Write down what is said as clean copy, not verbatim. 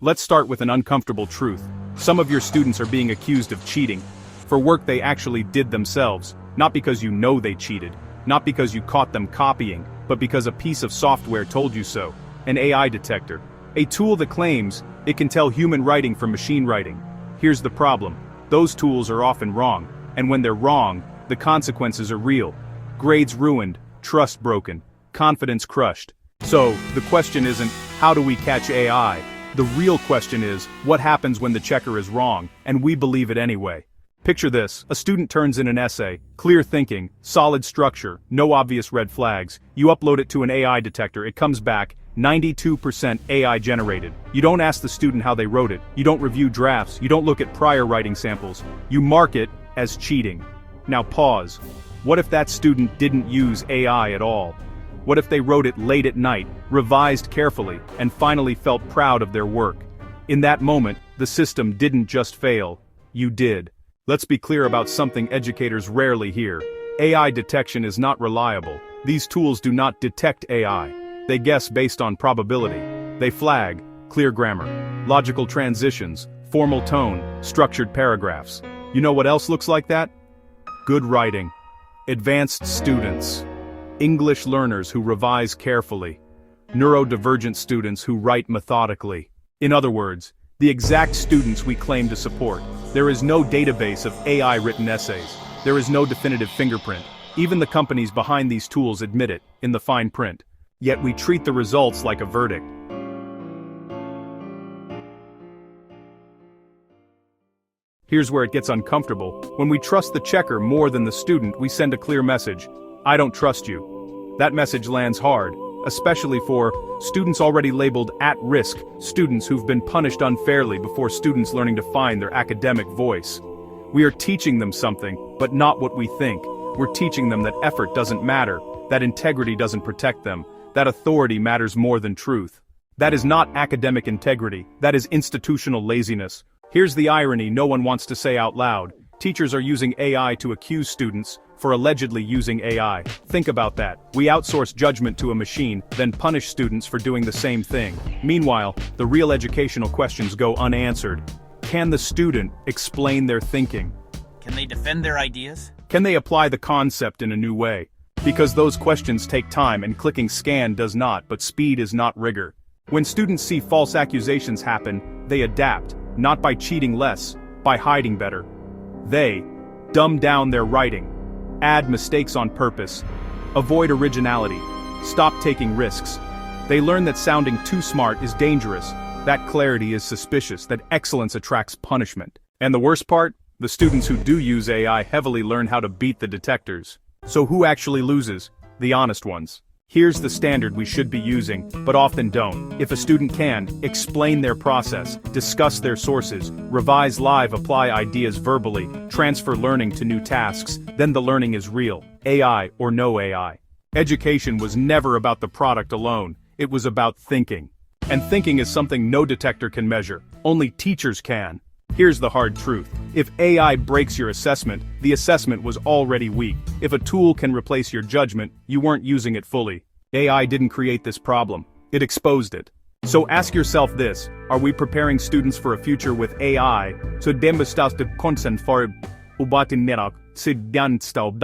Let's start with an uncomfortable truth. Some of your students are being accused of cheating for work they actually did themselves, not because you know they cheated, not because you caught them copying, but because a piece of software told you so. An AI detector. A tool that claims it can tell human writing from machine writing. Here's the problem. Those tools are often wrong, and when they're wrong, the consequences are real. Grades ruined, trust broken, confidence crushed. So, the question isn't, how do we catch AI? The real question is, what happens when the checker is wrong, and we believe it anyway? Picture this, a student turns in an essay, clear thinking, solid structure, no obvious red flags. You upload it to an AI detector, it comes back, 92% AI generated. You don't ask the student how they wrote it, you don't review drafts, you don't look at prior writing samples. You mark it as cheating. Now pause. What if that student didn't use AI at all? What if they wrote it late at night, revised carefully, and finally felt proud of their work? In that moment, the system didn't just fail, you did. Let's be clear about something educators rarely hear. AI detection is not reliable. These tools do not detect AI. They guess based on probability. They flag, clear grammar, logical transitions, formal tone, structured paragraphs. You know what else looks like that? Good writing. Advanced students. English learners who revise carefully. Neurodivergent students who write methodically. In other words, the exact students we claim to support. There is no database of AI-written essays. There is no definitive fingerprint. Even the companies behind these tools admit it, in the fine print. Yet we treat the results like a verdict. Here's where it gets uncomfortable. When we trust the checker more than the student, we send a clear message. I don't trust you. That message lands hard, especially for students already labeled at risk, students who've been punished unfairly before students learning to find their academic voice. We are teaching them something, but not what we think. We're teaching them that effort doesn't matter, that integrity doesn't protect them, that authority matters more than truth. That is not academic integrity, that is institutional laziness. Here's the irony no one wants to say out loud. Teachers are using AI to accuse students for allegedly using AI. Think about that. We outsource judgment to a machine, then punish students for doing the same thing. Meanwhile, the real educational questions go unanswered. Can the student explain their thinking? Can they defend their ideas? Can they apply the concept in a new way? Because those questions take time and clicking scan does not, but speed is not rigor. When students see false accusations happen, they adapt, not by cheating less, by hiding better. They dumb down their writing, add mistakes on purpose, avoid originality, stop taking risks. They learn that sounding too smart is dangerous, that clarity is suspicious, that excellence attracts punishment. And the worst part? The students who do use AI heavily learn how to beat the detectors. So who actually loses? The honest ones. Here's the standard we should be using, but often don't. If a student can, explain their process, discuss their sources, revise live, apply ideas verbally, transfer learning to new tasks, then the learning is real. AI or no AI. Education was never about the product alone, it was about thinking. And thinking is something no detector can measure, only teachers can. Here's the hard truth. If AI breaks your assessment, the assessment was already weak. If a tool can replace your judgment, you weren't using it fully. AI didn't create this problem. It exposed it. So ask yourself this, are we preparing students for a future with AI? Så dem bestås det konsen for ubatin nerak, så den stod